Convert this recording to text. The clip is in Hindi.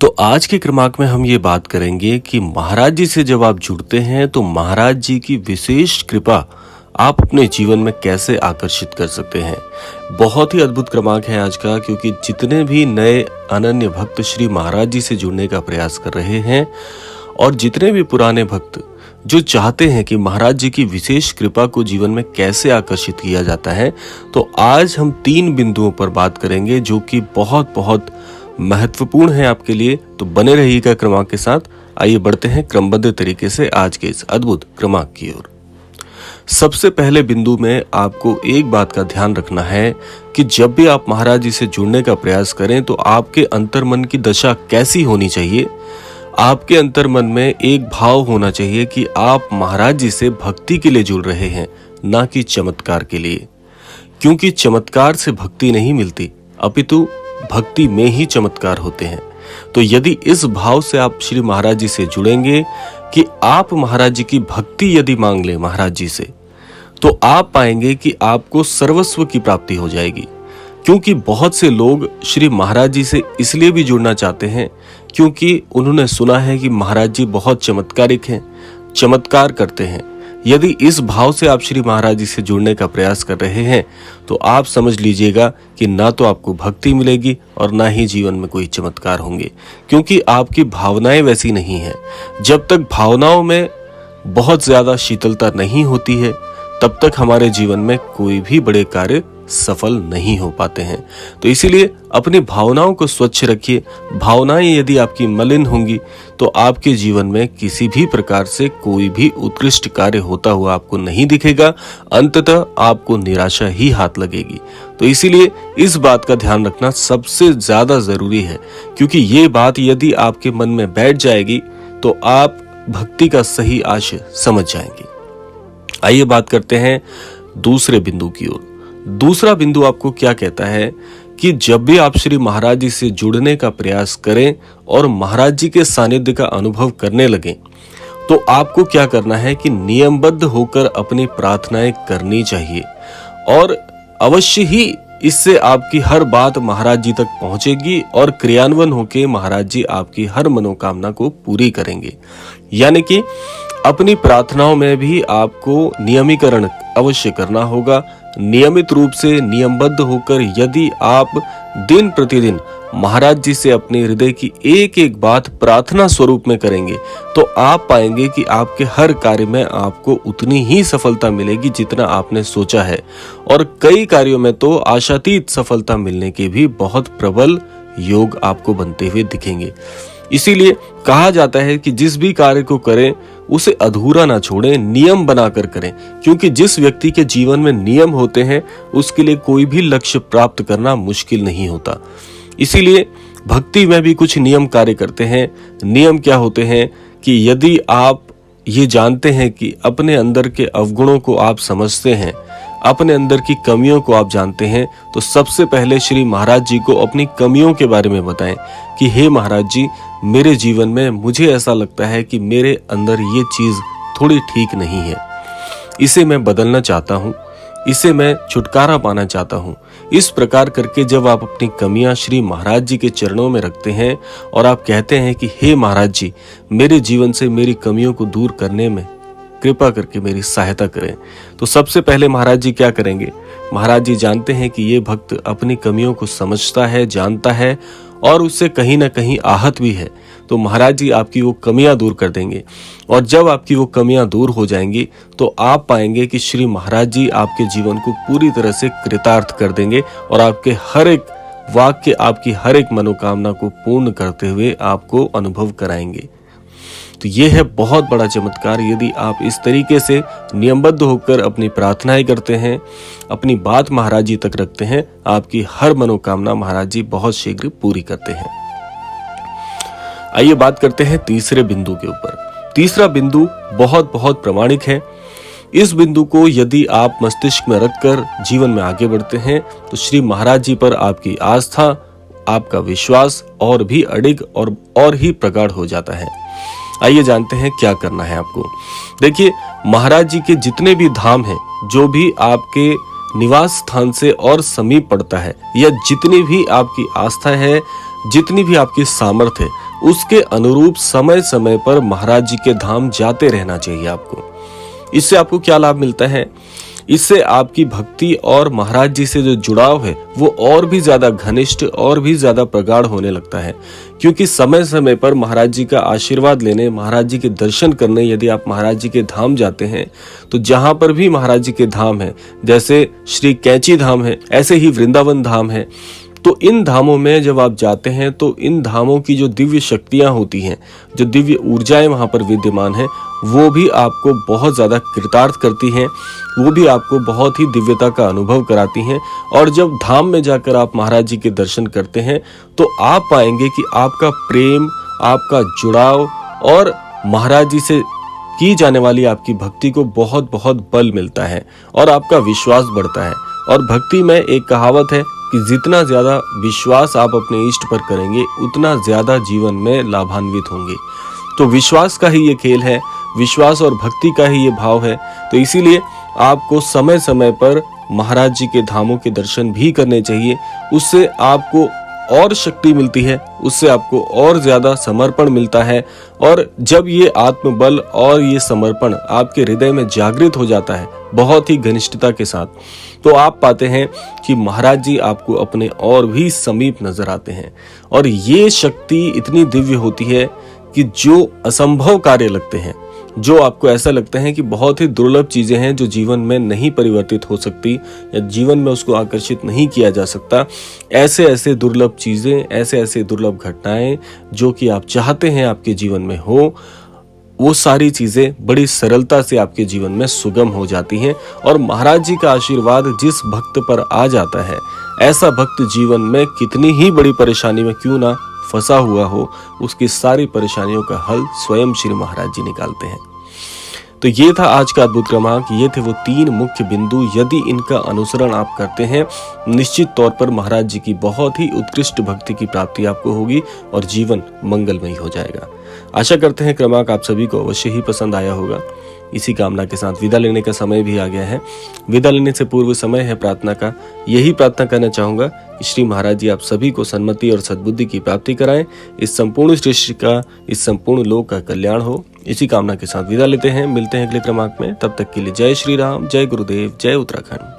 तो आज के क्रमांक में हम ये बात करेंगे कि महाराज जी से जब आप जुड़ते हैं तो महाराज जी की विशेष कृपा आप अपने जीवन में कैसे आकर्षित कर सकते हैं। बहुत ही अद्भुत क्रमांक है आज का, क्योंकि जितने भी नए अनन्य भक्त श्री महाराज जी से जुड़ने का प्रयास कर रहे हैं और जितने भी पुराने भक्त जो चाहते हैं कि महाराज जी की विशेष कृपा को जीवन में कैसे आकर्षित किया जाता है, तो आज हम 3 बिंदुओं पर बात करेंगे जो कि बहुत बहुत महत्वपूर्ण है आपके लिए। तो बने रहिएगा क्रमांक के साथ। आइए बढ़ते हैं क्रमबद्ध तरीके से आज के इस अद्भुत क्रमांक की ओर। सबसे पहले बिंदु में आपको एक बात का ध्यान रखना है कि जब भी आप महाराज जी से जुड़ने का प्रयास करें तो आपके अंतर्मन की दशा कैसी होनी चाहिए। आपके अंतर्मन में एक भाव होना चाहिए कि आप महाराज जी से भक्ति के लिए जुड़ रहे हैं, ना कि चमत्कार के लिए। क्योंकि चमत्कार से भक्ति नहीं मिलती, अपितु भक्ति में ही चमत्कार होते हैं। तो यदि इस भाव से आप श्री महाराज जी से जुड़ेंगे कि आप महाराज जी की भक्ति यदि मांग लें महाराज जी से, तो आप पाएंगे कि आपको सर्वस्व की प्राप्ति हो जाएगी। क्योंकि बहुत से लोग श्री महाराज जी से इसलिए भी जुड़ना चाहते हैं क्योंकि उन्होंने सुना है कि महाराज जी बहुत चमत्कारिक हैं, चमत्कार करते हैं। यदि इस भाव से आप श्री महाराज जी से जुड़ने का प्रयास कर रहे हैं तो आप समझ लीजिएगा कि ना तो आपको भक्ति मिलेगी और ना ही जीवन में कोई चमत्कार होंगे, क्योंकि आपकी भावनाएं वैसी नहीं हैं। जब तक भावनाओं में बहुत ज्यादा शीतलता नहीं होती है तब तक हमारे जीवन में कोई भी बड़े कार्य सफल नहीं हो पाते हैं। तो इसीलिए अपनी भावनाओं को स्वच्छ रखिए। भावनाएं यदि आपकी मलिन होंगी तो आपके जीवन में किसी भी प्रकार से कोई भी उत्कृष्ट कार्य होता हुआ आपको नहीं दिखेगा। अंततः आपको निराशा ही हाथ लगेगी। तो इसीलिए इस बात का ध्यान रखना सबसे ज्यादा जरूरी है, क्योंकि ये बात यदि आपके मन में बैठ जाएगी तो आप भक्ति का सही आशय समझ जाएंगे। आइए बात करते हैं दूसरे बिंदु की ओर। दूसरा बिंदु आपको क्या कहता है कि जब भी आप श्री महाराज जी से जुड़ने का प्रयास करें और महाराज जी के सानिध्य का अनुभव करने लगें, तो आपको क्या करना है कि नियमबद्ध होकर अपनी प्रार्थनाएं करनी चाहिए और अवश्य ही इससे आपकी हर बात महाराज जी तक पहुंचेगी और क्रियान्वयन होकर महाराज जी आपकी हर मनोकामना को पूरी करेंगे। यानी कि अपनी प्रार्थनाओं में भी आपको नियमीकरण अवश्य करना होगा। नियमित रूप से नियमबद्ध होकर यदि आप दिन प्रतिदिन महाराज जी से अपने हृदय की एक एक बात प्रार्थना स्वरूप में करेंगे तो आप पाएंगे कि आपके हर कार्य में आपको उतनी ही सफलता मिलेगी जितना आपने सोचा है, और कई कार्यों में तो आशातीत सफलता मिलने के भी बहुत प्रबल योग आपको बनते हुए दिखेंगे। इसीलिए कहा जाता है कि जिस भी कार्य को करें उसे अधूरा ना छोड़ें, नियम बनाकर करें। क्योंकि जिस व्यक्ति के जीवन में नियम होते हैं उसके लिए कोई भी लक्ष्य प्राप्त करना मुश्किल नहीं होता। इसीलिए भक्ति में भी कुछ नियम कार्य करते हैं। नियम क्या होते हैं कि यदि आप ये जानते हैं कि अपने अंदर के अवगुणों को आप समझते हैं, अपने अंदर की कमियों को आप जानते हैं, तो सबसे पहले श्री महाराज जी को अपनी कमियों के बारे में बताएं कि हे महाराज जी, मेरे जीवन में मुझे ऐसा लगता है कि मेरे अंदर ये चीज थोड़ी ठीक नहीं है, इसे मैं बदलना चाहता हूँ, इसे मैं छुटकारा पाना चाहता हूँ। इस प्रकार करके जब आप अपनी कमियां श्री महाराज जी के चरणों में रखते हैं और आप कहते हैं कि हे महाराज जी, मेरे जीवन से मेरी कमियों को दूर करने में कृपा करके मेरी सहायता करें, तो सबसे पहले महाराज जी क्या करेंगे। महाराज जी जानते हैं कि ये भक्त अपनी कमियों को समझता है, जानता है और उससे कहीं ना कहीं आहत भी है, तो महाराज जी आपकी वो कमियां दूर कर देंगे। और जब आपकी वो कमियां दूर हो जाएंगी तो आप पाएंगे कि श्री महाराज जी आपके जीवन को पूरी तरह से कृतार्थ कर देंगे और आपके हर एक वाक्य, आपकी हर एक मनोकामना को पूर्ण करते हुए आपको अनुभव कराएंगे। तो ये है बहुत बड़ा चमत्कार। यदि आप इस तरीके से नियमबद्ध होकर अपनी प्रार्थनाएं करते हैं, अपनी बात महाराज जी तक रखते हैं, आपकी हर मनोकामना महाराज जी बहुत शीघ्र पूरी करते हैं। आइए बात करते हैं तीसरे बिंदु के ऊपर। तीसरा बिंदु बहुत बहुत प्रामाणिक है। इस बिंदु को यदि आप मस्तिष्क में रखकर जीवन में आगे बढ़ते हैं तो श्री महाराज जी पर आपकी आस्था, आपका विश्वास और भी अडिग और ही प्रगाढ़ हो जाता है। आइए जानते हैं क्या करना है आपको। देखिए, महाराज जी के जितने भी धाम हैं, जो भी आपके निवास स्थान से और समीप पड़ता है, या जितनी भी आपकी आस्था है, जितनी भी आपकी सामर्थ्य है, उसके अनुरूप समय समय पर महाराज जी के धाम जाते रहना चाहिए आपको। इससे आपको क्या लाभ मिलता है? इससे आपकी भक्ति और महाराज जी से जो जुड़ाव है वो और भी ज्यादा घनिष्ठ और भी ज्यादा प्रगाढ़ होने लगता है, क्योंकि समय समय पर महाराज जी का आशीर्वाद लेने, महाराज जी के दर्शन करने यदि आप महाराज जी के धाम जाते हैं तो जहां पर भी महाराज जी के धाम है, जैसे श्री कैंची धाम है, ऐसे ही वृंदावन धाम है, तो इन धामों में जब आप जाते हैं तो इन धामों की जो दिव्य शक्तियां होती हैं, जो दिव्य ऊर्जाएं वहां पर विद्यमान है, वो भी आपको बहुत ज्यादा कृतार्थ करती हैं, वो भी आपको बहुत ही दिव्यता का अनुभव कराती हैं। और जब धाम में जाकर आप महाराज जी के दर्शन करते हैं तो आप पाएंगे कि आपका प्रेम, आपका जुड़ाव और महाराज जी से की जाने वाली आपकी भक्ति को बहुत बहुत बल मिलता है और आपका विश्वास बढ़ता है। और भक्ति में एक कहावत है कि जितना ज्यादा विश्वास आप अपने इष्ट पर करेंगे उतना ज्यादा जीवन में लाभान्वित होंगे। तो विश्वास का ही ये खेल है, विश्वास और भक्ति का ही ये भाव है। तो इसीलिए आपको समय समय पर महाराज जी के धामों के दर्शन भी करने चाहिए। उससे आपको और शक्ति मिलती है, उससे आपको और ज्यादा समर्पण मिलता है। और जब ये आत्मबल और ये समर्पण आपके हृदय में जागृत हो जाता है बहुत ही घनिष्ठता के साथ, तो आप पाते हैं कि महाराज जी आपको अपने और भी समीप नजर आते हैं। और ये शक्ति इतनी दिव्य होती है कि जो असंभव कार्य लगते हैं, जो आपको ऐसा लगता है कि बहुत ही दुर्लभ चीजें हैं जो जीवन में नहीं परिवर्तित हो सकती या जीवन में उसको आकर्षित नहीं किया जा सकता, ऐसे ऐसे दुर्लभ चीजें, ऐसे ऐसे दुर्लभ घटनाएं जो कि आप चाहते हैं आपके जीवन में हो, वो सारी चीजें बड़ी सरलता से आपके जीवन में सुगम हो जाती हैं। और महाराज जी का आशीर्वाद जिस भक्त पर आ जाता है, ऐसा भक्त जीवन में कितनी ही बड़ी परेशानी में क्यों ना फंसा हुआ हो, उसकी सारी परेशानियों का हल स्वयं श्री महाराज जी निकालते हैं। तो ये था आज का अद्भुत क्रमांक। ये थे वो 3 मुख्य बिंदु। यदि इनका अनुसरण आप करते हैं, निश्चित तौर पर महाराज जी की बहुत ही उत्कृष्ट भक्ति की प्राप्ति आपको होगी और जीवन मंगलमय हो जाएगा। आशा करते हैं क्रमांक आप सभी को अवश्य ही पसंद आया होगा। इसी कामना के साथ विदा लेने का समय भी आ गया है। विदा लेने से पूर्व समय है प्रार्थना का। यही प्रार्थना करना चाहूंगा कि श्री महाराज जी आप सभी को सन्मति और सद्बुद्धि की प्राप्ति कराएं। इस संपूर्ण सृष्टि का, इस संपूर्ण लोक का कल्याण हो। इसी कामना के साथ विदा लेते हैं। मिलते हैं अगले क्रमांक में। तब तक के लिए जय श्री राम, जय गुरुदेव, जय उत्तराखंड।